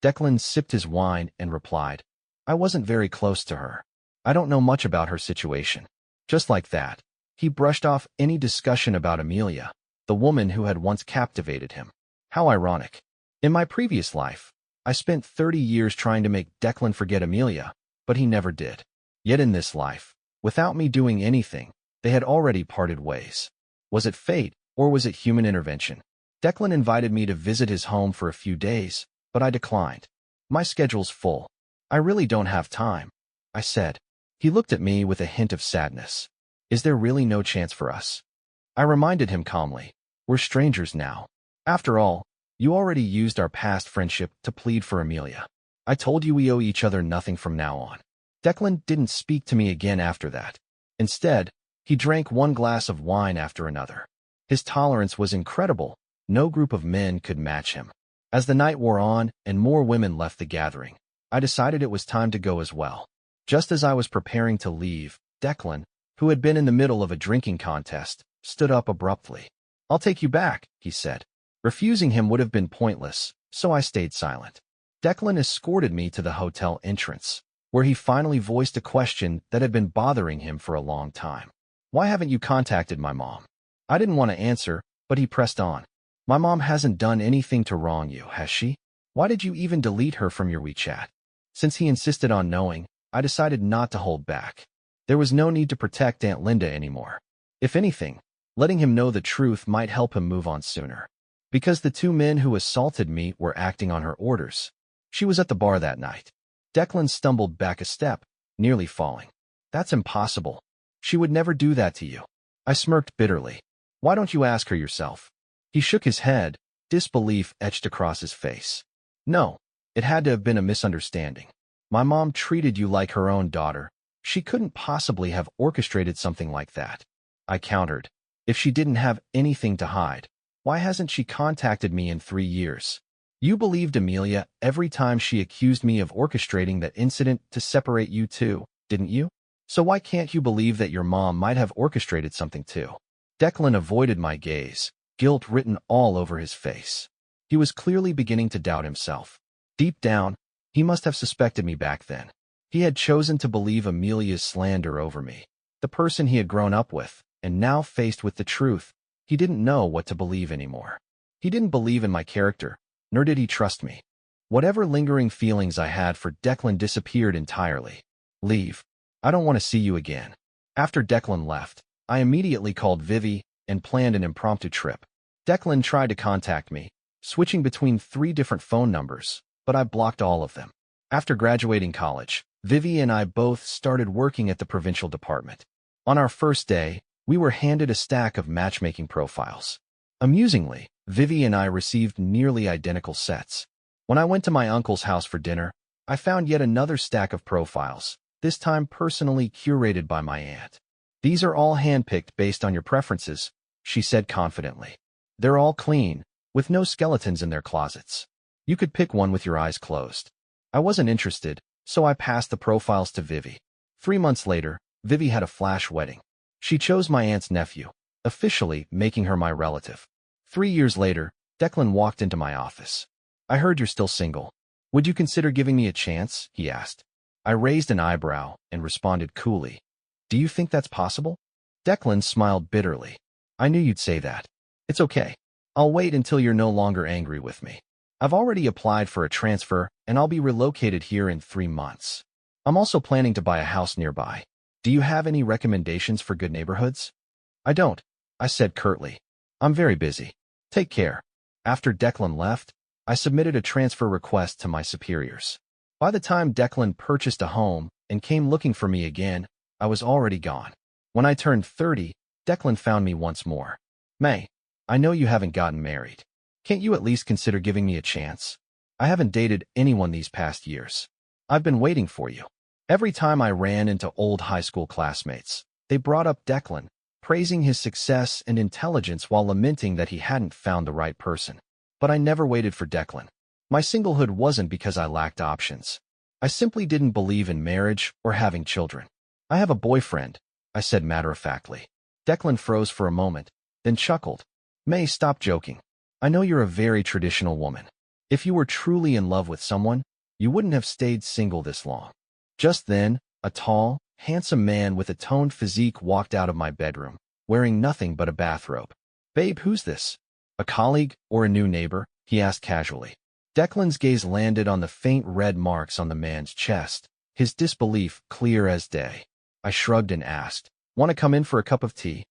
Speaker 1: Declan sipped his wine and replied, I wasn't very close to her. I don't know much about her situation. Just like that, he brushed off any discussion about Amelia, the woman who had once captivated him. How ironic. In my previous life, I spent 30 years trying to make Declan forget Amelia, but he never did. Yet in this life, without me doing anything, they had already parted ways. Was it fate, or was it human intervention? Declan invited me to visit his home for a few days, but I declined. My schedule's full. I really don't have time, I said. He looked at me with a hint of sadness. Is there really no chance for us? I reminded him calmly. We're strangers now. After all, you already used our past friendship to plead for Amelia. I told you we owe each other nothing from now on. Declan didn't speak to me again after that. Instead, he drank one glass of wine after another. His tolerance was incredible. No group of men could match him. As the night wore on and more women left the gathering, I decided it was time to go as well. Just as I was preparing to leave, Declan, who had been in the middle of a drinking contest, stood up abruptly. I'll take you back, he said. Refusing him would have been pointless, so I stayed silent. Declan escorted me to the hotel entrance, where he finally voiced a question that had been bothering him for a long time. Why haven't you contacted my mom? I didn't want to answer, but he pressed on. My mom hasn't done anything to wrong you, has she? Why did you even delete her from your WeChat? Since he insisted on knowing, I decided not to hold back. There was no need to protect Aunt Linda anymore. If anything, letting him know the truth might help him move on sooner. Because the two men who assaulted me were acting on her orders. She was at the bar that night. Declan stumbled back a step, nearly falling. That's impossible. She would never do that to you. I smirked bitterly. Why don't you ask her yourself? He shook his head, disbelief etched across his face. No, it had to have been a misunderstanding. My mom treated you like her own daughter. She couldn't possibly have orchestrated something like that. I countered. If she didn't have anything to hide, why hasn't she contacted me in 3 years? You believed Amelia every time she accused me of orchestrating that incident to separate you two, didn't you? So why can't you believe that your mom might have orchestrated something too? Declan avoided my gaze, guilt written all over his face. He was clearly beginning to doubt himself. Deep down, he must have suspected me back then. He had chosen to believe Amelia's slander over me, the person he had grown up with, and now faced with the truth, he didn't know what to believe anymore. He didn't believe in my character, nor did he trust me. Whatever lingering feelings I had for Declan disappeared entirely. Leave. I don't want to see you again. After Declan left, I immediately called Vivi and planned an impromptu trip. Declan tried to contact me, switching between 3 different phone numbers, but I blocked all of them. After graduating college, Vivi and I both started working at the provincial department. On our first day, we were handed a stack of matchmaking profiles. Amusingly, Vivi and I received nearly identical sets. When I went to my uncle's house for dinner, I found yet another stack of profiles, this time personally curated by my aunt. These are all handpicked based on your preferences, she said confidently. They're all clean, with no skeletons in their closets. You could pick one with your eyes closed. I wasn't interested, so I passed the profiles to Vivi. 3 months later, Vivi had a flash wedding. She chose my aunt's nephew, officially making her my relative. 3 years later, Declan walked into my office. I heard you're still single. Would you consider giving me a chance? He asked. I raised an eyebrow and responded coolly. Do you think that's possible? Declan smiled bitterly. I knew you'd say that. It's okay. I'll wait until you're no longer angry with me. I've already applied for a transfer, and I'll be relocated here in 3 months. I'm also planning to buy a house nearby. Do you have any recommendations for good neighborhoods? I don't, I said curtly. I'm very busy. Take care. After Declan left, I submitted a transfer request to my superiors. By the time Declan purchased a home and came looking for me again, I was already gone. When I turned 30, Declan found me once more. May, I know you haven't gotten married. Can't you at least consider giving me a chance? I haven't dated anyone these past years. I've been waiting for you. Every time I ran into old high school classmates, they brought up Declan, praising his success and intelligence while lamenting that he hadn't found the right person. But I never waited for Declan. My singlehood wasn't because I lacked options. I simply didn't believe in marriage or having children. I have a boyfriend, I said matter-of-factly. Declan froze for a moment, then chuckled. May, stop joking. I know you're a very traditional woman. If you were truly in love with someone, you wouldn't have stayed single this long. Just then, a tall, handsome man with a toned physique walked out of my bedroom, wearing nothing but a bathrobe. Babe, who's this? A colleague or a new neighbor? He asked casually. Declan's gaze landed on the faint red marks on the man's chest, his disbelief clear as day. I shrugged and asked, "Want to come in for a cup of tea?"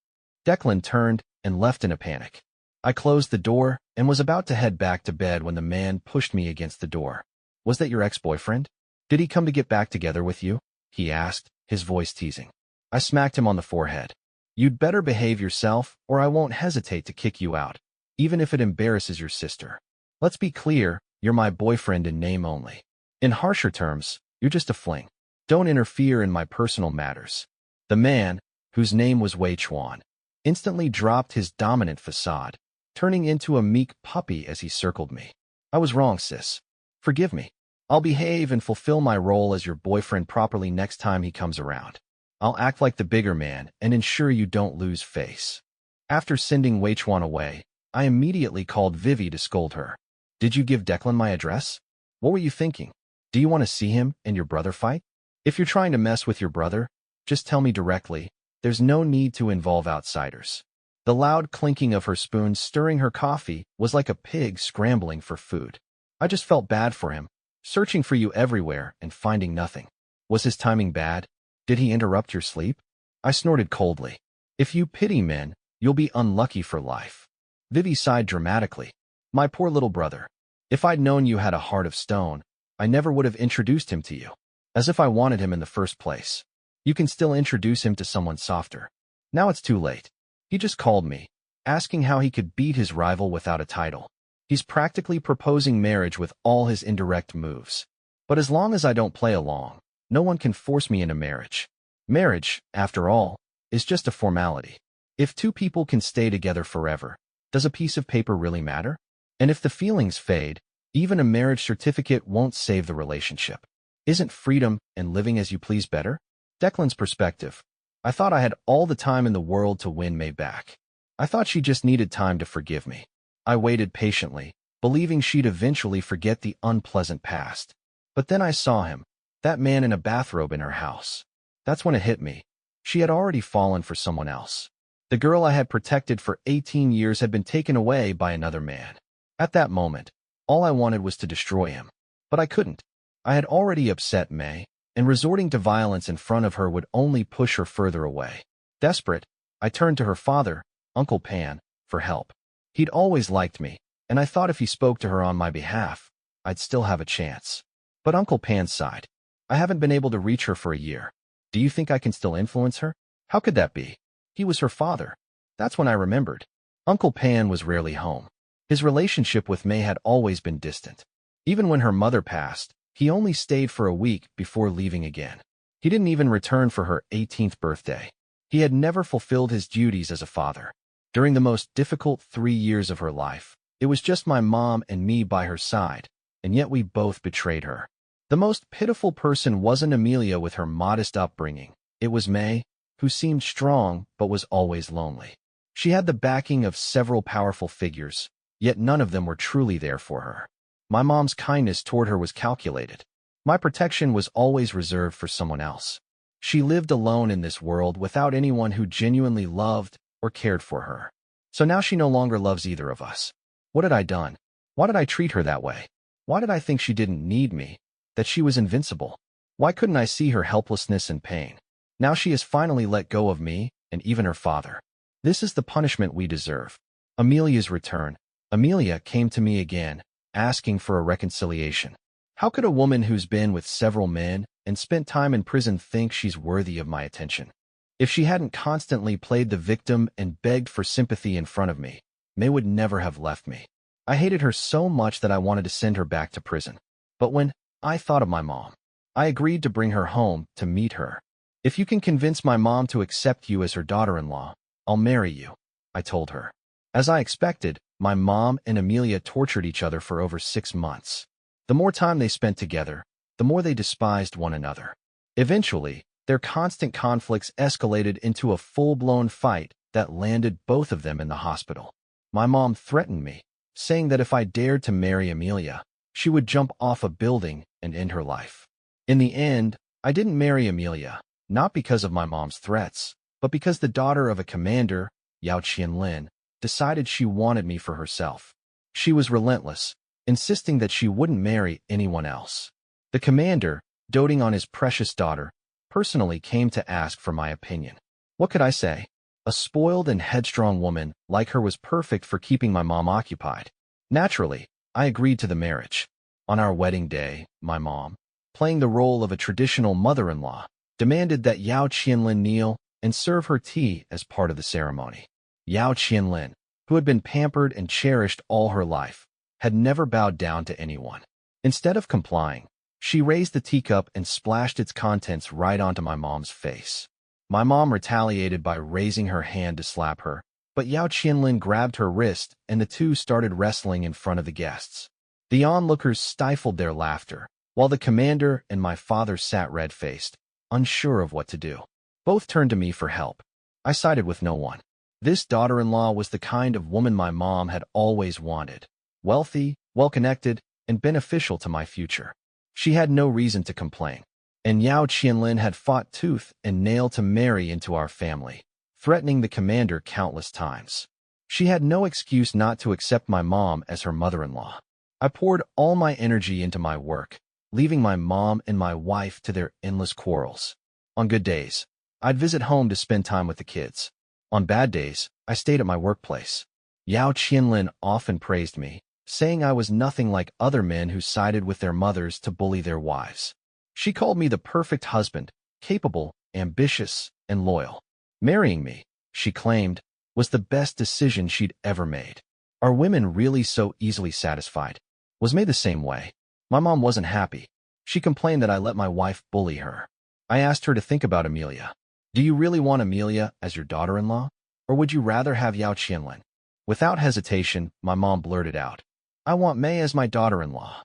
Speaker 1: Declan turned and left in a panic. I closed the door and was about to head back to bed when the man pushed me against the door. "Was that your ex-boyfriend? Did he come to get back together with you?" he asked, his voice teasing. I smacked him on the forehead. "You'd better behave yourself or I won't hesitate to kick you out, even if it embarrasses your sister. Let's be clear, you're my boyfriend in name only. In harsher terms, you're just a fling. Don't interfere in my personal matters." The man, whose name was Wei Chuan, instantly dropped his dominant facade, turning into a meek puppy as he circled me. "I was wrong, sis. Forgive me. I'll behave and fulfill my role as your boyfriend properly next time he comes around. I'll act like the bigger man and ensure you don't lose face." After sending Wei Chuan away, I immediately called Vivi to scold her. "Did you give Declan my address? What were you thinking? Do you want to see him and your brother fight? If you're trying to mess with your brother, just tell me directly. There's no need to involve outsiders." The loud clinking of her spoon stirring her coffee was like a pig scrambling for food. I just felt bad for him, searching for you everywhere and finding nothing. Was his timing bad? Did he interrupt your sleep? I snorted coldly. "If you pity men, you'll be unlucky for life." Vivi sighed dramatically. "My poor little brother. If I'd known you had a heart of stone, I never would have introduced him to you. As if I wanted him in the first place. You can still introduce him to someone softer. Now it's too late. He just called me, asking how he could beat his rival without a title. He's practically proposing marriage with all his indirect moves. But as long as I don't play along, no one can force me into marriage. Marriage, after all, is just a formality. If two people can stay together forever, does a piece of paper really matter? And if the feelings fade, even a marriage certificate won't save the relationship. Isn't freedom and living as you please better?" Declan's perspective. I thought I had all the time in the world to win May back. I thought she just needed time to forgive me. I waited patiently, believing she'd eventually forget the unpleasant past. But then I saw him, that man in a bathrobe in her house. That's when it hit me. She had already fallen for someone else. The girl I had protected for 18 years had been taken away by another man. At that moment, all I wanted was to destroy him. But I couldn't. I had already upset May, and resorting to violence in front of her would only push her further away. Desperate, I turned to her father, Uncle Pan, for help. He'd always liked me, and I thought if he spoke to her on my behalf, I'd still have a chance. But Uncle Pan sighed. "I haven't been able to reach her for a year. Do you think I can still influence her?" How could that be? He was her father. That's when I remembered. Uncle Pan was rarely home. His relationship with May had always been distant. Even when her mother passed, he only stayed for a week before leaving again. He didn't even return for her 18th birthday. He had never fulfilled his duties as a father. During the most difficult 3 years of her life, it was just my mom and me by her side, and yet we both betrayed her. The most pitiful person wasn't Amelia with her modest upbringing. It was May, who seemed strong but was always lonely. She had the backing of several powerful figures, yet none of them were truly there for her. My mom's kindness toward her was calculated. My protection was always reserved for someone else. She lived alone in this world without anyone who genuinely loved or cared for her. So now she no longer loves either of us. What had I done? Why did I treat her that way? Why did I think she didn't need me, that she was invincible? Why couldn't I see her helplessness and pain? Now she has finally let go of me and even her father. This is the punishment we deserve. Amelia's return. Amelia came to me again, asking for a reconciliation. How could a woman who's been with several men and spent time in prison think she's worthy of my attention? If she hadn't constantly played the victim and begged for sympathy in front of me, May would never have left me. I hated her so much that I wanted to send her back to prison. But when I thought of my mom, I agreed to bring her home to meet her. If you can convince my mom to accept you as her daughter-in-law, I'll marry you, I told her. As I expected, my mom and Amelia tortured each other for over 6 months. The more time they spent together, the more they despised one another. Eventually, their constant conflicts escalated into a full-blown fight that landed both of them in the hospital. My mom threatened me, saying that if I dared to marry Amelia, she would jump off a building and end her life. In the end, I didn't marry Amelia, not because of my mom's threats, but because the daughter of a commander, Yao Qianlin, decided she wanted me for herself. She was relentless, insisting that she wouldn't marry anyone else. The commander, doting on his precious daughter, personally came to ask for my opinion. What could I say? A spoiled and headstrong woman like her was perfect for keeping my mom occupied. Naturally, I agreed to the marriage. On our wedding day, my mom, playing the role of a traditional mother-in-law, demanded that Yao Qianlin kneel and serve her tea as part of the ceremony. Yao Qianlin, who had been pampered and cherished all her life, had never bowed down to anyone. Instead of complying, she raised the teacup and splashed its contents right onto my mom's face. My mom retaliated by raising her hand to slap her, but Yao Qianlin grabbed her wrist and the two started wrestling in front of the guests. The onlookers stifled their laughter, while the commander and my father sat red-faced, unsure of what to do. Both turned to me for help. I sided with no one. This daughter-in-law was the kind of woman my mom had always wanted. Wealthy, well-connected, and beneficial to my future. She had no reason to complain. And Yao Qianlin had fought tooth and nail to marry into our family, threatening the commander countless times. She had no excuse not to accept my mom as her mother-in-law. I poured all my energy into my work, leaving my mom and my wife to their endless quarrels. On good days, I'd visit home to spend time with the kids. On bad days, I stayed at my workplace. Yao Qianlin often praised me, saying I was nothing like other men who sided with their mothers to bully their wives. She called me the perfect husband, capable, ambitious, and loyal. Marrying me, she claimed, was the best decision she'd ever made. Are women really so easily satisfied? Was made the same way. My mom wasn't happy. She complained that I let my wife bully her. I asked her to think about Amelia. Do you really want Amelia as your daughter-in-law? Or would you rather have Yao Qianlin? Without hesitation, my mom blurted out, I want May as my daughter-in-law.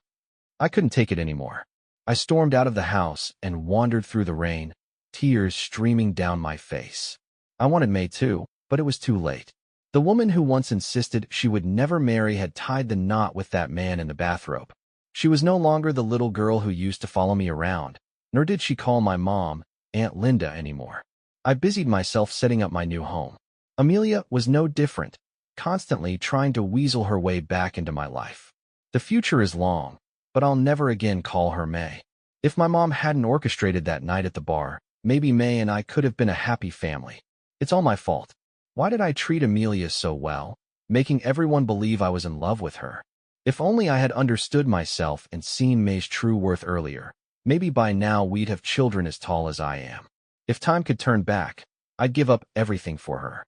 Speaker 1: I couldn't take it anymore. I stormed out of the house and wandered through the rain, tears streaming down my face. I wanted May too, but it was too late. The woman who once insisted she would never marry had tied the knot with that man in the bathrobe. She was no longer the little girl who used to follow me around, nor did she call my mom Aunt Linda anymore. I busied myself setting up my new home. Amelia was no different, constantly trying to weasel her way back into my life. The future is long, but I'll never again call her May. If my mom hadn't orchestrated that night at the bar, maybe May and I could have been a happy family. It's all my fault. Why did I treat Amelia so well, making everyone believe I was in love with her? If only I had understood myself and seen May's true worth earlier, maybe by now we'd have children as tall as I am. If time could turn back, I'd give up everything for her.